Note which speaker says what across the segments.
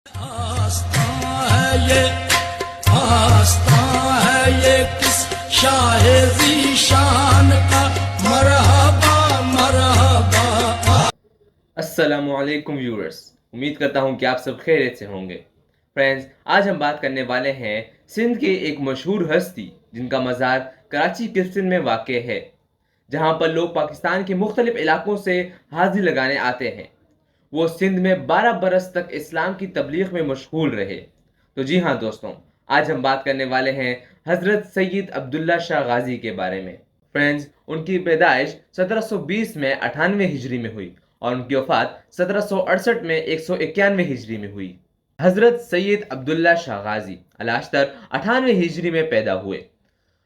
Speaker 1: آستاں ہے یہ آستاں ہے یہ کس شاہ ذی شان کا مرحبا مرحبا۔
Speaker 2: السلام علیکم ویورز، امید کرتا ہوں کہ آپ سب خیریت سے ہوں گے۔ فرینڈز، آج ہم بات کرنے والے ہیں سندھ کے ایک مشہور ہستی جن کا مزار کراچی کے سندھ میں واقع ہے، جہاں پر لوگ پاکستان کے مختلف علاقوں سے حاضری لگانے آتے ہیں۔ وہ سندھ میں 12 برس تک اسلام کی تبلیغ میں مشغول رہے۔ تو جی ہاں دوستوں، آج ہم بات کرنے والے ہیں حضرت سید عبداللہ شاہ غازی کے بارے میں۔ فرینڈز، ان کی پیدائش 1720 میں 98 ہجری میں ہوئی اور ان کی وفات 1768 میں 191 ہجری میں ہوئی۔ حضرت سید عبداللہ شاہ غازی الاشتر 98 ہجری میں پیدا ہوئے۔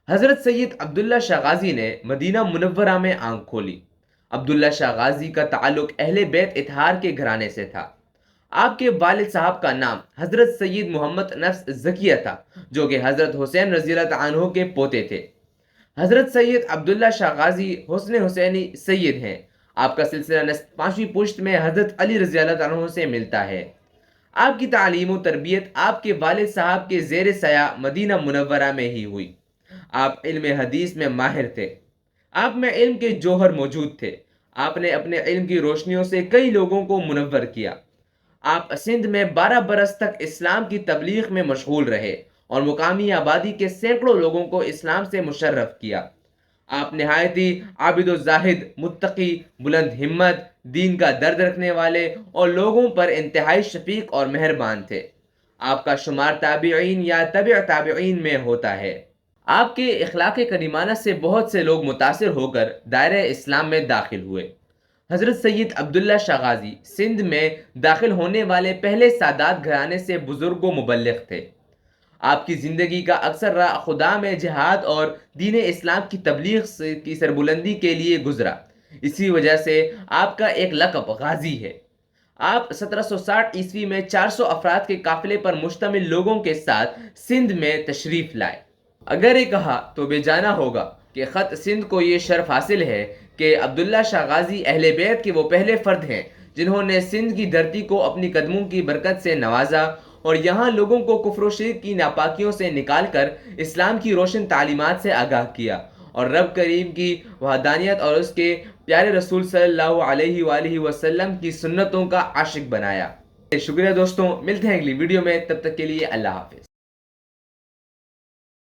Speaker 2: حضرت سید عبداللہ شاہ غازی نے مدینہ منورہ میں آنکھ کھولی۔ عبداللہ شاہ غازی کا تعلق اہل بیت اطہار کے گھرانے سے تھا۔ آپ کے والد صاحب کا نام حضرت سید محمد نفس زکیہ تھا، جو کہ حضرت حسین رضی اللہ عنہ کے پوتے تھے۔ حضرت سید عبداللہ شاہ غازی حسن حسینی سید ہیں۔ آپ کا سلسلہ نسب 5ویں پشت میں حضرت علی رضی اللہ عنہ سے ملتا ہے۔ آپ کی تعلیم و تربیت آپ کے والد صاحب کے زیر سایہ مدینہ منورہ میں ہی ہوئی۔ آپ علم حدیث میں ماہر تھے۔ آپ میں علم کے جوہر موجود تھے۔ آپ نے اپنے علم کی روشنیوں سے کئی لوگوں کو منور کیا۔ آپ سندھ میں 12 برس تک اسلام کی تبلیغ میں مشغول رہے اور مقامی آبادی کے سینکڑوں لوگوں کو اسلام سے مشرف کیا۔ آپ نہایت ہی عابد و زاہد، متقی، بلند ہمت، دین کا درد رکھنے والے اور لوگوں پر انتہائی شفیق اور مہربان تھے۔ آپ کا شمار تابعین یا تبع تابعین میں ہوتا ہے۔ آپ کے اخلاق کریمانہ سے بہت سے لوگ متاثر ہو کر دائرہ اسلام میں داخل ہوئے۔ حضرت سید عبداللہ شاہ غازی سندھ میں داخل ہونے والے پہلے سادات گھرانے سے بزرگ و مبلغ تھے۔ آپ کی زندگی کا اکثر راہ خدا میں جہاد اور دین اسلام کی تبلیغ کی سربلندی کے لیے گزرا۔ اسی وجہ سے آپ کا ایک لقب غازی ہے۔ آپ 1760 عیسوی میں 400 افراد کے قافلے پر مشتمل لوگوں کے ساتھ سندھ میں تشریف لائے۔ اگر یہ کہا تو بے جانا ہوگا کہ خط سندھ کو یہ شرف حاصل ہے کہ عبداللہ شاہ غازی اہل بیت کے وہ پہلے فرد ہیں جنہوں نے سندھ کی دھرتی کو اپنی قدموں کی برکت سے نوازا اور یہاں لوگوں کو کفر و شرک کی ناپاکیوں سے نکال کر اسلام کی روشن تعلیمات سے آگاہ کیا اور رب کریم کی وحدانیت اور اس کے پیارے رسول صلی اللہ علیہ وآلہ وسلم کی سنتوں کا عاشق بنایا۔ شکریہ دوستوں، ملتے ہیں اگلی ویڈیو میں، تب تک کے لیے اللہ حافظ۔